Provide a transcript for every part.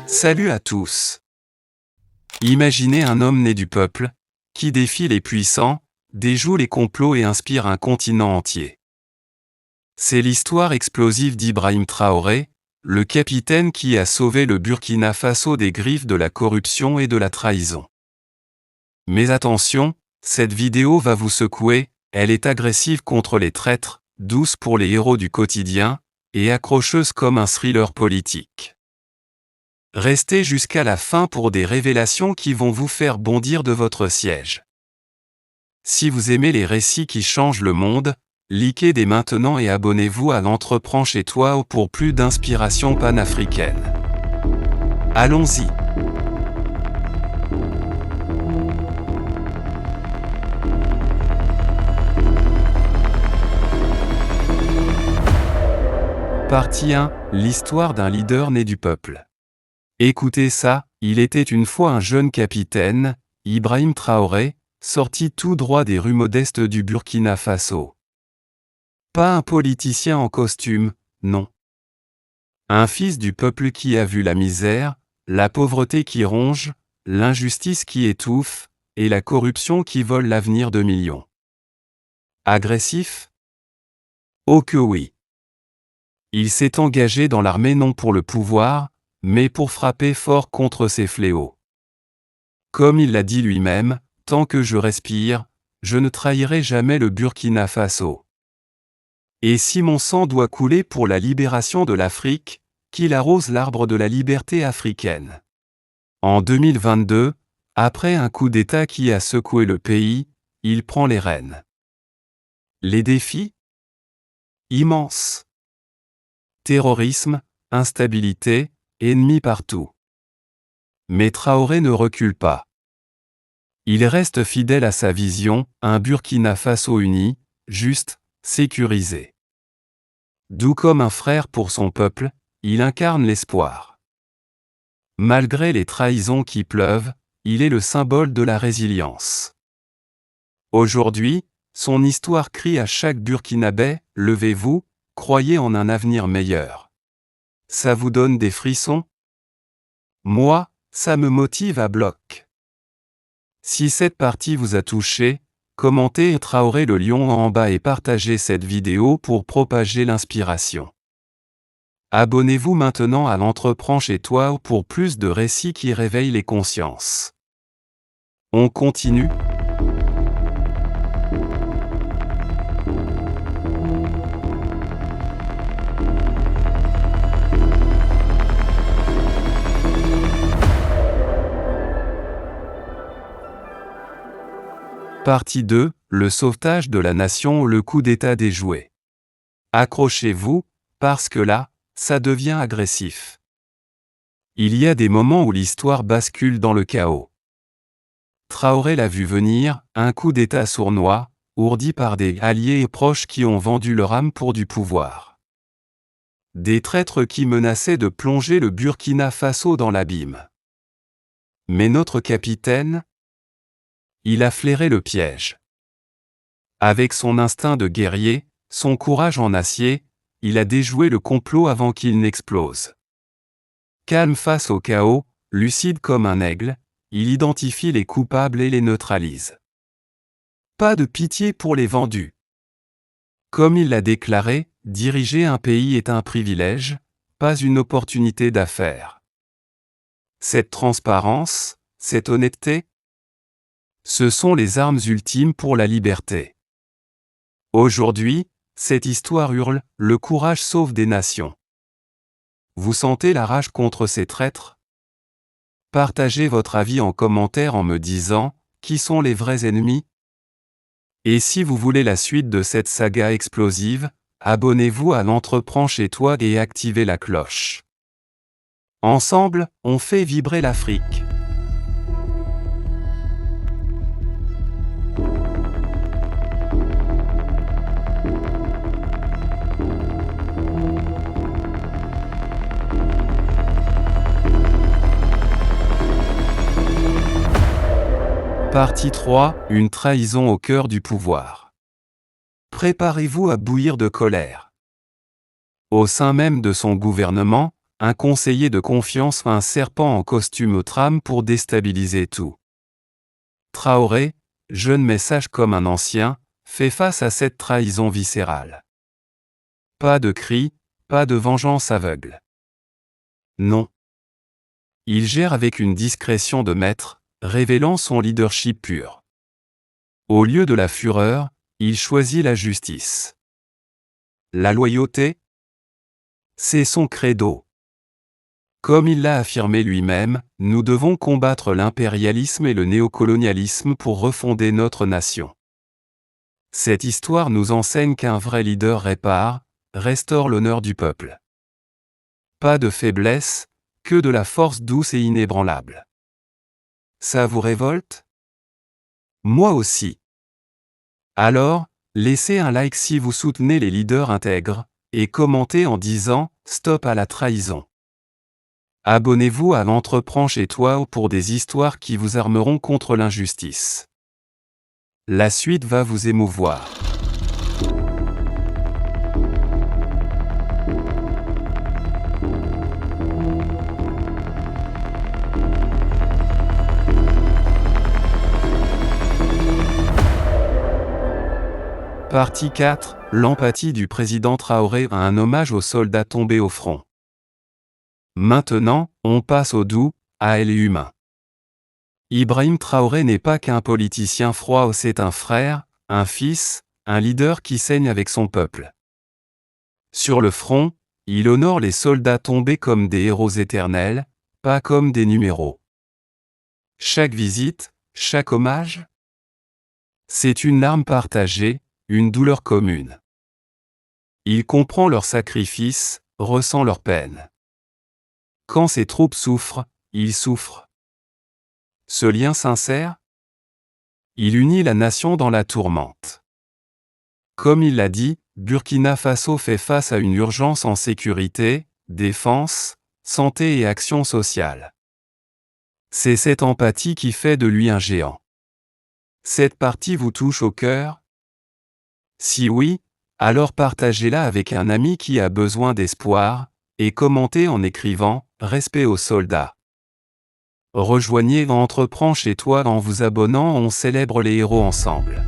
Salut à tous. Imaginez un homme né du peuple, qui défie les puissants, déjoue les complots et inspire un continent entier. C'est l'histoire explosive d'Ibrahim Traoré, le capitaine qui a sauvé le Burkina Faso des griffes de la corruption et de la trahison. Mais attention, cette vidéo va vous secouer, elle est agressive contre les traîtres, douce pour les héros du quotidien, et accrocheuse comme un thriller politique. Restez jusqu'à la fin pour des révélations qui vont vous faire bondir de votre siège. Si vous aimez les récits qui changent le monde, likez dès maintenant et abonnez-vous à l'Entreprends chez toi pour plus d'inspiration panafricaine. Allons-y. Partie 1. L'histoire d'un leader né du peuple. Écoutez ça, il était une fois un jeune capitaine, Ibrahim Traoré, sorti tout droit des rues modestes du Burkina Faso. Pas un politicien en costume, non. Un fils du peuple qui a vu la misère, la pauvreté qui ronge, l'injustice qui étouffe, et la corruption qui vole l'avenir de millions. Agressif? Oh que oui. Il s'est engagé dans l'armée non pour le pouvoir, mais pour frapper fort contre ces fléaux. Comme il l'a dit lui-même, « Tant que je respire, je ne trahirai jamais le Burkina Faso. Et si mon sang doit couler pour la libération de l'Afrique, qu'il arrose l'arbre de la liberté africaine. » En 2022, après un coup d'État qui a secoué le pays, il prend les rênes. Les défis? Immenses. Terrorisme, instabilité, ennemis partout. Mais Traoré ne recule pas. Il reste fidèle à sa vision, un Burkina Faso uni, juste, sécurisé. Doux comme un frère pour son peuple, il incarne l'espoir. Malgré les trahisons qui pleuvent, il est le symbole de la résilience. Aujourd'hui, son histoire crie à chaque Burkinabé, « Levez-vous, croyez en un avenir meilleur. » Ça vous donne des frissons? Moi, ça me motive à bloc. Si cette partie vous a touché, commentez Traoré le lion en bas et partagez cette vidéo pour propager l'inspiration. Abonnez-vous maintenant à l'Entreprends chez toi pour plus de récits qui réveillent les consciences. On continue? Partie 2, le sauvetage de la nation, le coup d'État déjoué. Accrochez-vous, parce que là, ça devient agressif. Il y a des moments où l'histoire bascule dans le chaos. Traoré l'a vu venir, un coup d'État sournois, ourdi par des alliés et proches qui ont vendu leur âme pour du pouvoir. Des traîtres qui menaçaient de plonger le Burkina Faso dans l'abîme. Mais notre capitaine? Il a flairé le piège. Avec son instinct de guerrier, son courage en acier, il a déjoué le complot avant qu'il n'explose. Calme face au chaos, lucide comme un aigle, il identifie les coupables et les neutralise. Pas de pitié pour les vendus. Comme il l'a déclaré, diriger un pays est un privilège, pas une opportunité d'affaires. Cette transparence, cette honnêteté, ce sont les armes ultimes pour la liberté. Aujourd'hui, cette histoire hurle, le courage sauve des nations. Vous sentez la rage contre ces traîtres? Partagez votre avis en commentaire en me disant, qui sont les vrais ennemis? Et si vous voulez la suite de cette saga explosive, abonnez-vous à l'Entreprends chez toi et activez la cloche. Ensemble, on fait vibrer l'Afrique. Partie 3, une trahison au cœur du pouvoir. Préparez-vous à bouillir de colère. Au sein même de son gouvernement, un conseiller de confiance, un serpent en costume au tram pour déstabiliser tout. Traoré, jeune mais sage comme un ancien, fait face à cette trahison viscérale. Pas de cris, pas de vengeance aveugle. Non. Il gère avec une discrétion de maître, révélant son leadership pur. Au lieu de la fureur, il choisit la justice. La loyauté? C'est son credo. Comme il l'a affirmé lui-même, nous devons combattre l'impérialisme et le néocolonialisme pour refonder notre nation. Cette histoire nous enseigne qu'un vrai leader répare, restaure l'honneur du peuple. Pas de faiblesse, que de la force douce et inébranlable. Ça vous révolte? Moi aussi. Alors, laissez un like si vous soutenez les leaders intègres, et commentez en disant « Stop à la trahison ». Abonnez-vous à Entreprends chez toi pour des histoires qui vous armeront contre l'injustice. La suite va vous émouvoir. Partie 4. L'empathie du président Traoré, un hommage aux soldats tombés au front. Maintenant, on passe au doux, à elle humain. Ibrahim Traoré n'est pas qu'un politicien froid, c'est un frère, un fils, un leader qui saigne avec son peuple. Sur le front, il honore les soldats tombés comme des héros éternels, pas comme des numéros. Chaque visite, chaque hommage, c'est une larme partagée, une douleur commune. Il comprend leur sacrifice, ressent leur peine. Quand ses troupes souffrent, il souffre. Ce lien sincère, il unit la nation dans la tourmente. Comme il l'a dit, Burkina Faso fait face à une urgence en sécurité, défense, santé et action sociale. C'est cette empathie qui fait de lui un géant. Cette partie vous touche au cœur? Si oui, alors partagez-la avec un ami qui a besoin d'espoir, et commentez en écrivant « Respect aux soldats ». Rejoignez Entreprends chez toi en vous abonnant, on célèbre les héros ensemble.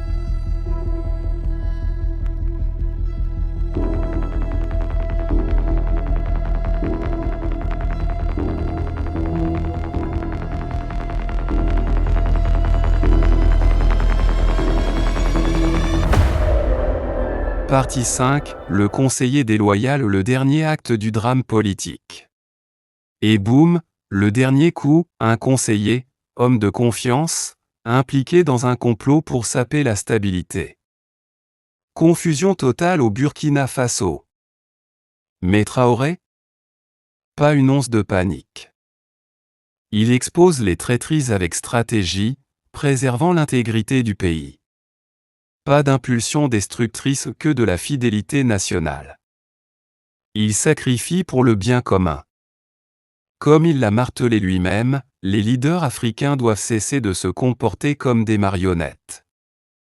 Partie 5. Le conseiller déloyal, le dernier acte du drame politique. Et boum, le dernier coup, un conseiller, homme de confiance, impliqué dans un complot pour saper la stabilité. Confusion totale au Burkina Faso. Mais Traoré? Pas une once de panique. Il expose les traîtrises avec stratégie, préservant l'intégrité du pays. Pas d'impulsion destructrice, que de la fidélité nationale. Il sacrifie pour le bien commun. Comme il l'a martelé lui-même, les leaders africains doivent cesser de se comporter comme des marionnettes.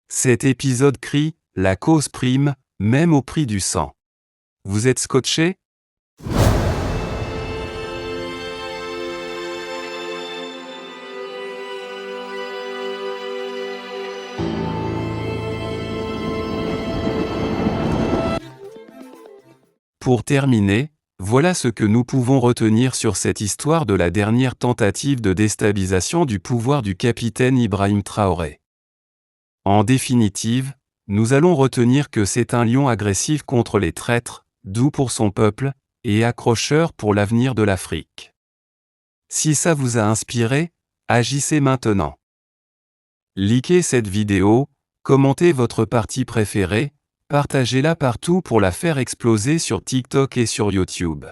Cet épisode crie « La cause prime, même au prix du sang ». Vous êtes scotché? Pour terminer, voilà ce que nous pouvons retenir sur cette histoire de la dernière tentative de déstabilisation du pouvoir du capitaine Ibrahim Traoré. En définitive, nous allons retenir que c'est un lion agressif contre les traîtres, doux pour son peuple, et accrocheur pour l'avenir de l'Afrique. Si ça vous a inspiré, agissez maintenant. Likez cette vidéo, commentez votre partie préférée, partagez-la partout pour la faire exploser sur TikTok et sur YouTube.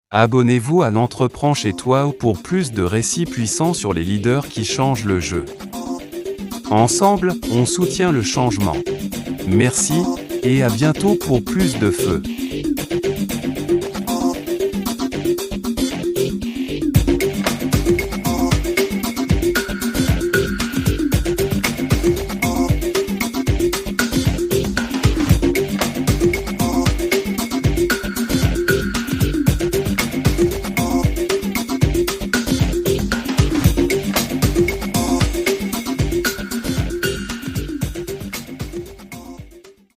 Abonnez-vous à Entreprends chez toi pour plus de récits puissants sur les leaders qui changent le jeu. Ensemble, on soutient le changement. Merci, et à bientôt pour plus de feu.